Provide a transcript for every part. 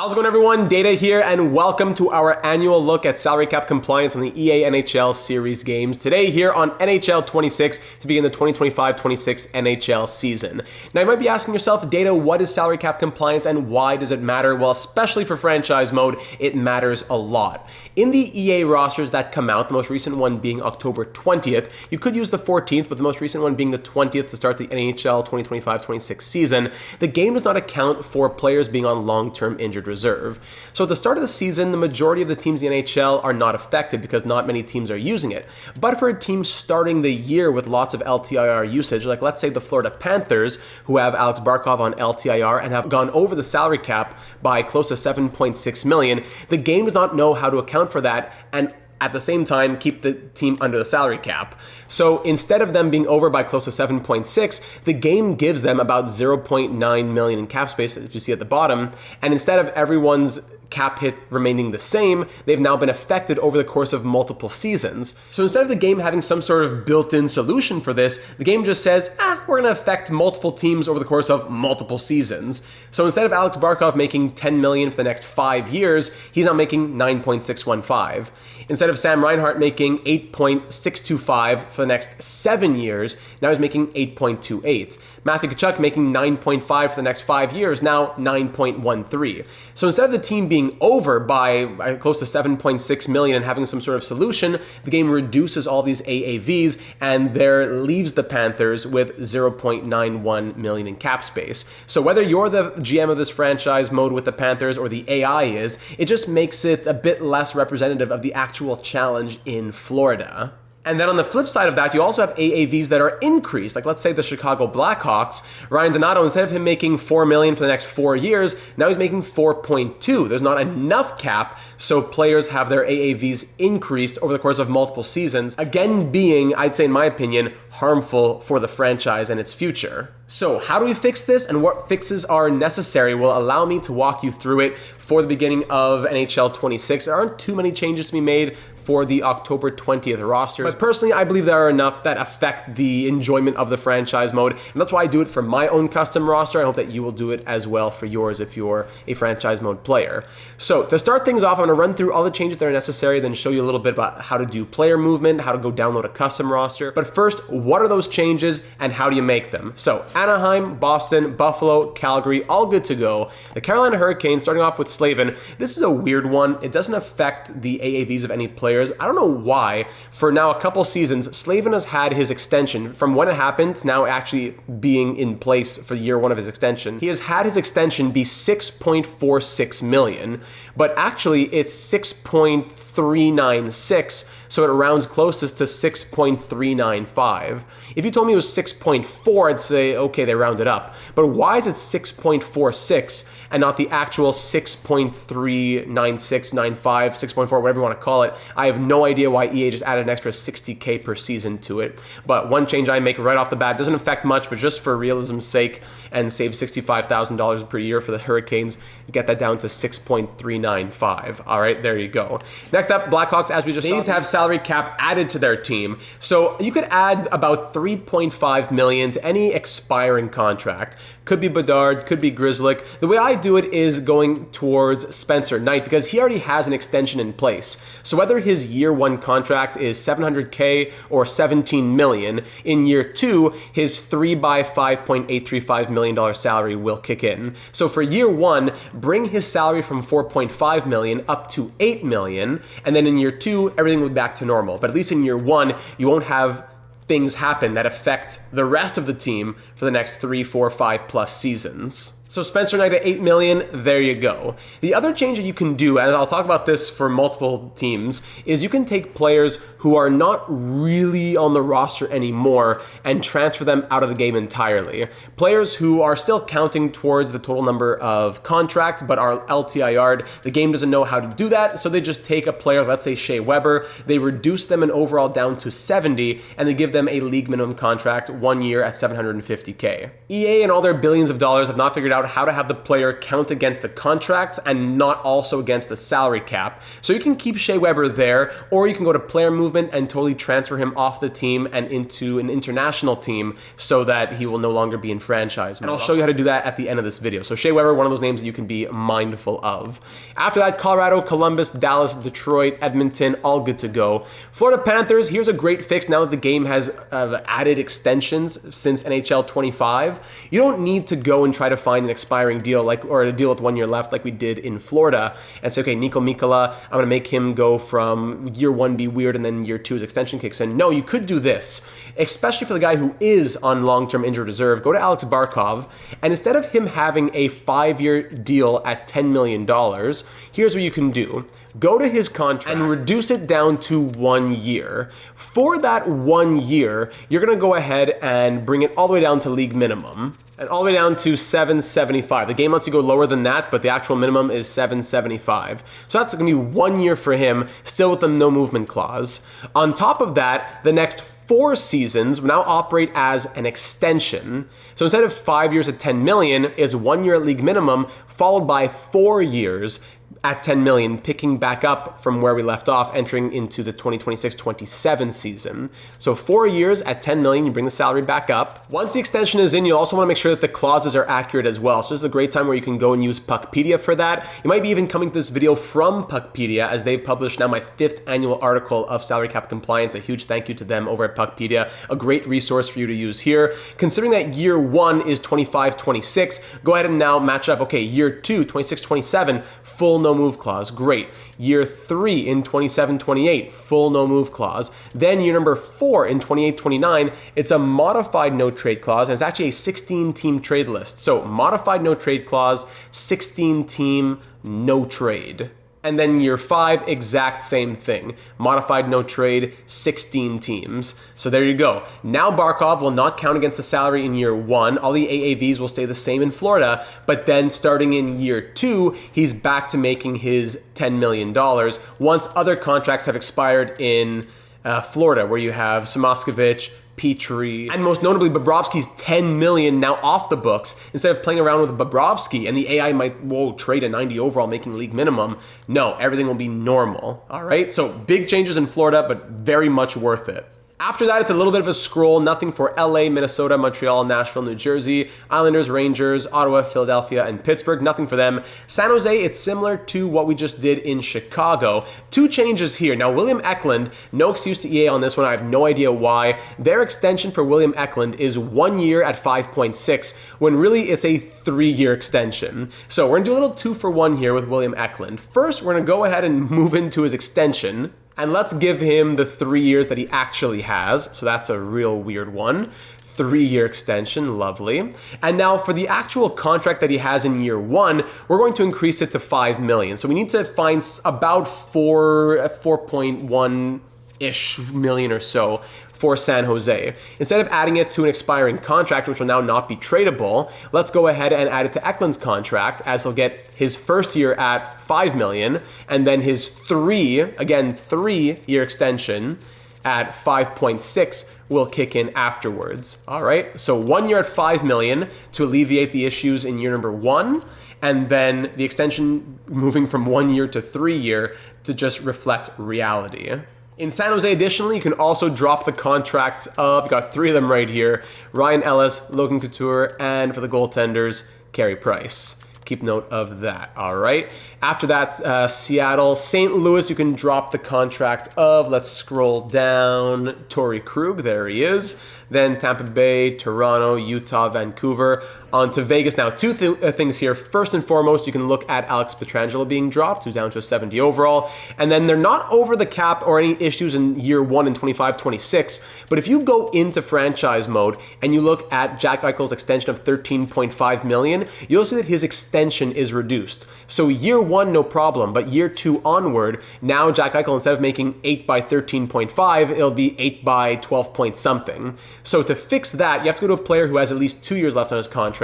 How's it going, everyone? Data here, and welcome to our annual look at salary cap compliance on the EA NHL series games. Today here on NHL 26 to begin the 2025-26 NHL season. Now you might be asking yourself, Data, what is salary cap compliance and why does it matter? Well, especially for franchise mode, it matters a lot. In the EA rosters that come out, the most recent one being October 20th, you could use the 14th, but the most recent one being the 20th to start the NHL 2025-26 season, the game does not account for players being on long-term injured reserve. So at the start of the season, the majority of the teams in the NHL are not affected because not many teams are using it. But for a team starting the year with lots of LTIR usage, like let's say the Florida Panthers, who have Alex Barkov on LTIR and have gone over the salary cap by close to $7.6 million, the game does not know how to account for that and at the same time keep the team under the salary cap. So instead of them being over by close to 7.6, the game gives them about 0.9 million in cap space, as you see at the bottom, and instead of everyone's cap hit remaining the same, they've now been affected over the course of multiple seasons. So instead of the game having some sort of built-in solution for this, the game just says, we're going to affect multiple teams over the course of multiple seasons. So instead of Alex Barkov making $10 million for the next 5 years, he's now making 9.615. Instead of Sam Reinhart making 8.625 for the next 7 years, now he's making 8.28. Matthew Tkachuk making 9.5 for the next 5 years, now 9.13. So instead of the team being over by close to 7.6 million and having some sort of solution, the game reduces all these AAVs and there leaves the Panthers with 0.91 million in cap space. So whether you're the GM of this franchise mode with the Panthers or the AI is, it just makes it a bit less representative of the actual challenge in Florida. And then on the flip side of that, you also have AAVs that are increased. Like let's say the Chicago Blackhawks, Ryan Donato, instead of him making $4 million for the next 4 years, now he's making 4.2. There's not enough cap, so players have their AAVs increased over the course of multiple seasons, again being, I'd say in my opinion, harmful for the franchise and its future. So how do we fix this and what fixes are necessary? Well, allow me to walk you through it for the beginning of NHL 26. There aren't too many changes to be made for the October 20th roster. But personally, I believe there are enough that affect the enjoyment of the franchise mode. And that's why I do it for my own custom roster. I hope that you will do it as well for yours if you're a franchise mode player. So to start things off, I'm going to run through all the changes that are necessary, then show you a little bit about how to do player movement, how to go download a custom roster. But first, what are those changes and how do you make them? So Anaheim, Boston, Buffalo, Calgary, all good to go. The Carolina Hurricanes, starting off with Slavin, this is a weird one. It doesn't affect the AAVs of any players. I don't know why. For now a couple seasons, Slavin has had his extension from when it happened, now actually being in place for year one of his extension. He has had his extension be 6.46 million, but actually it's 6.396, so it rounds closest to 6.395. If you told me it was 6.4, I'd say, okay, they rounded up. But why is it 6.46 and not the actual 6.396, 95, 6.4, whatever you want to call it? I have no idea why EA just added an extra $60K per season to it. But one change I make right off the bat doesn't affect much, but just for realism's sake and save $65,000 per year for the Hurricanes, get that down to 6.395. All right, there you go. Next up, Blackhawks, as we just saw, they need to have salary cap added to their team. So you could add about 3.5 million to any expiring contract. Could be Bedard, could be Grzelcyk. The way I do it is going towards Spencer Knight because he already has an extension in place. So whether his year one contract is $700K or $17 million, in year two, his 3 by $5.835 million salary will kick in. So for year one, bring his salary from $4.5 million up to $8 million, and then in year two, everything will be back to normal. But at least in year one, you won't have things happen that affect the rest of the team for the next 3, 4, 5+ seasons. So Spencer Knight at $8 million, there you go. The other change that you can do, and I'll talk about this for multiple teams, is you can take players who are not really on the roster anymore and transfer them out of the game entirely. Players who are still counting towards the total number of contracts but are LTIR'd. The game doesn't know how to do that, so they just take a player, let's say Shea Weber, they reduce them in overall down to 70, and they give them them a league minimum contract, 1 year at $750K. EA and all their billions of dollars have not figured out how to have the player count against the contracts and not also against the salary cap. So you can keep Shea Weber there, or you can go to player movement and totally transfer him off the team and into an international team so that he will no longer be in franchise mode. And I'll show you how to do that at the end of this video. So Shea Weber, one of those names that you can be mindful of. After that, Colorado, Columbus, Dallas, Detroit, Edmonton, all good to go. Florida Panthers, here's a great fix now that the game has added extensions since NHL 25. You don't need to go and try to find an expiring deal or a deal with 1 year left like we did in Florida and say, okay, Nico Mikkola, I'm going to make him go from year 1 be weird and then year 2 his extension kicks in. No, you could do this, especially for the guy who is on long-term injured reserve. Go to Alex Barkov, and instead of him having a 5-year deal at $10 million, here's what you can do. Go to his contract and reduce it down to 1 year. For that 1 year, you're going to go ahead and bring it all the way down to league minimum and all the way down to $775. The game lets you go lower than that, but the actual minimum is $775. So that's going to be 1 year for him, still with the no movement clause. On top of that, the next 4 seasons will now operate as an extension. So instead of 5 years at 10 million, is 1 year at league minimum, followed by 4 years at 10 million, picking back up from where we left off, entering into the 2026-27 season. So 4 years at 10 million, you bring the salary back up. Once the extension is in, you also want to make sure that the clauses are accurate as well. So this is a great time where you can go and use Puckpedia for that. You might be even coming to this video from Puckpedia, as they've published now my 5th annual article of salary cap compliance. A huge thank you to them over at Puckpedia. A great resource for you to use here. Considering that year 1 is 25-26, go ahead and now match up, okay, year 2, 26-27, full no move clause, great. Year 3 in 27-28, full no move clause. Then year number 4 in 28-29, it's a modified no trade clause, and it's actually a 16-team trade list. So modified no trade clause, 16-team no trade. And then year 5, exact same thing. Modified no trade, 16 teams. So there you go. Now Barkov will not count against the salary in year 1. All the AAVs will stay the same in Florida. But then starting in year 2, he's back to making his $10 million once other contracts have expired in Florida, where you have Samoskevich, Petrie, and most notably Bobrovsky's $10 million now off the books. Instead of playing around with Bobrovsky and the AI might, trade a 90 overall making league minimum. No, everything will be normal. All right, so big changes in Florida, but very much worth it. After that, it's a little bit of a scroll. Nothing for LA, Minnesota, Montreal, Nashville, New Jersey, Islanders, Rangers, Ottawa, Philadelphia, and Pittsburgh. Nothing for them. San Jose, it's similar to what we just did in Chicago. 2 changes here. Now, William Eklund, no excuse to EA on this one. I have no idea why. Their extension for William Eklund is 1 year at 5.6, when really it's a 3-year extension. So we're going to do a little 2-for-1 here with William Eklund. First, we're going to go ahead and move into his extension. And let's give him the 3 years that he actually has. So that's a real weird one. 3-year extension, lovely. And now for the actual contract that he has in year 1, we're going to increase it to $5 million. So we need to find about 4.1-ish million or so for San Jose. Instead of adding it to an expiring contract, which will now not be tradable, let's go ahead and add it to Eklund's contract, as he'll get his first year at $5 million, and then his 3-year extension at 5.6 will kick in afterwards. All right, so 1 year at $5 million to alleviate the issues in year number 1, and then the extension moving from 1 year to 3 year to just reflect reality. In San Jose, additionally, you can also drop the contracts of, you got 3 of them right here, Ryan Ellis, Logan Couture, and for the goaltenders, Carey Price. Keep note of that, all right? After that, Seattle, St. Louis, you can drop the contract of, let's scroll down, Torrey Krug, there he is. Then Tampa Bay, Toronto, Utah, Vancouver, on to Vegas. Now, 2 things here. First and foremost, you can look at Alex Pietrangelo being dropped, who's down to a 70 overall. And then they're not over the cap or any issues in year 1 in 25-26. But if you go into franchise mode and you look at Jack Eichel's extension of $13.5 million, you'll see that his extension is reduced. So year 1, no problem. But year 2 onward, now Jack Eichel, instead of making 8 by 13.5, it'll be 8 by 12 point something. So to fix that, you have to go to a player who has at least 2 years left on his contract.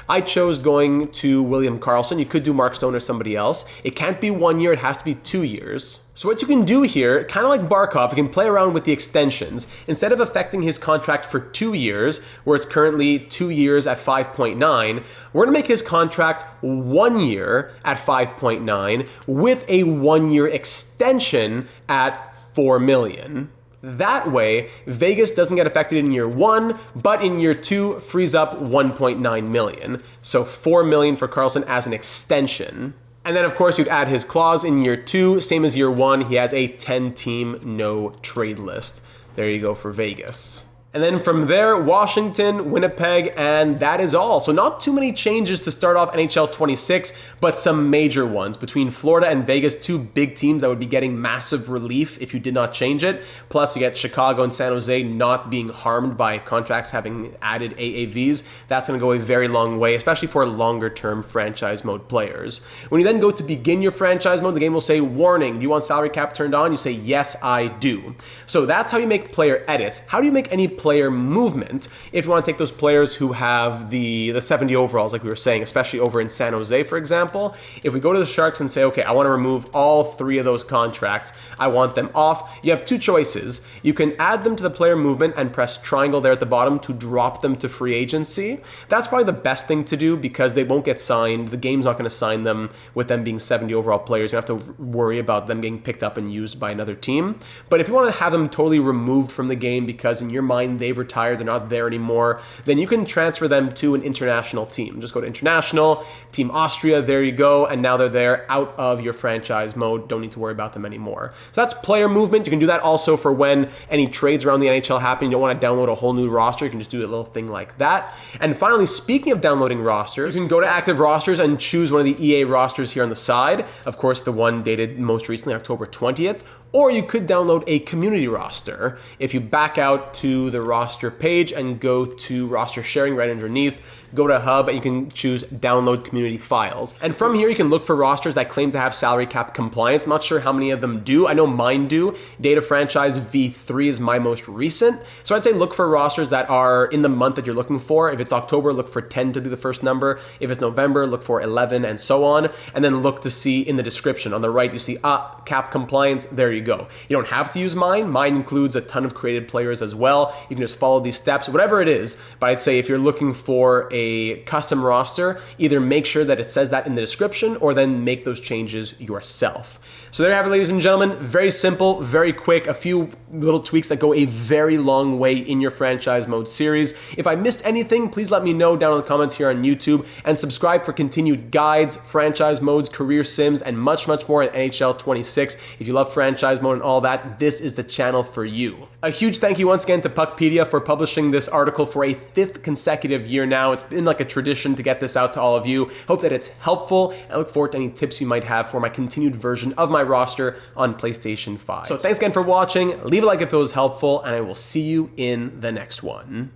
I chose going to William Karlsson. You could do Mark Stone or somebody else. It can't be 1 year, it has to be 2 years. So what you can do here, kind of like Barkov, you can play around with the extensions. Instead of affecting his contract for 2 years, where it's currently 2 years at 5.9, we're going to make his contract 1 year at 5.9 with a 1-year extension at 4 million. That way, Vegas doesn't get affected in year 1, but in year 2 frees up 1.9 million. So 4 million for Karlsson as an extension. And then, of course, you'd add his clause in year 2, same as year 1. He has a 10-team no trade list. There you go for Vegas. And then from there, Washington, Winnipeg, and that is all. So not too many changes to start off NHL 26, but some major ones. Between Florida and Vegas, 2 big teams that would be getting massive relief if you did not change it. Plus, you get Chicago and San Jose not being harmed by contracts having added AAVs. That's going to go a very long way, especially for longer-term franchise mode players. When you then go to begin your franchise mode, the game will say, warning, do you want salary cap turned on? You say, yes, I do. So that's how you make player edits. How do you make any player movement if you want to take those players who have the 70 overalls, like we were saying, especially over in San Jose, for example? If we go to the Sharks and say, okay, I want to remove all 3 of those contracts, I want them off, you have 2 choices. You can add them to the player movement and press triangle there at the bottom to drop them to free agency. That's probably the best thing to do because they won't get signed. The game's not going to sign them with them being 70 overall players. You have to worry about them getting picked up and used by another team. But if you want to have them totally removed from the game because in your mind they've retired, they're not there anymore, then you can transfer them to an international team. Just go to international, Team Austria, there you go, and now they're there out of your franchise mode. Don't need to worry about them anymore. So that's player movement. You can do that also for when any trades around the NHL happen. You don't want to download a whole new roster. You can just do a little thing like that. And finally, speaking of downloading rosters, you can go to active rosters and choose one of the EA rosters here on the side. Of course, the one dated most recently, October 20th. Or you could download a community roster. If you back out to the roster page and go to roster sharing right underneath, go to Hub and you can choose download community files. And from here you can look for rosters that claim to have salary cap compliance. I'm not sure how many of them do. I know mine do. Data Franchise V3 is my most recent. So I'd say look for rosters that are in the month that you're looking for. If it's October, look for 10 to be the first number. If it's November, look for 11 and so on. And then look to see in the description. On the right you see cap compliance. There you go. You don't have to use mine. Mine includes a ton of created players as well. You can just follow these steps, whatever it is. But I'd say if you're looking for a custom roster, either make sure that it says that in the description or then make those changes yourself. So there you have it, ladies and gentlemen. Very simple, very quick, a few little tweaks that go a very long way in your franchise mode series. If I missed anything, please let me know down in the comments here on YouTube and subscribe for continued guides, franchise modes, career sims, and much, much more at NHL 26. If you love franchise mode and all that, this is the channel for you. A huge thank you once again to Puckpedia for publishing this article for a 5th consecutive year now. It's been like a tradition to get this out to all of you. Hope that it's helpful. I look forward to any tips you might have for my continued version of my roster on PlayStation 5. So thanks again for watching. Leave a like if it was helpful, and I will see you in the next one.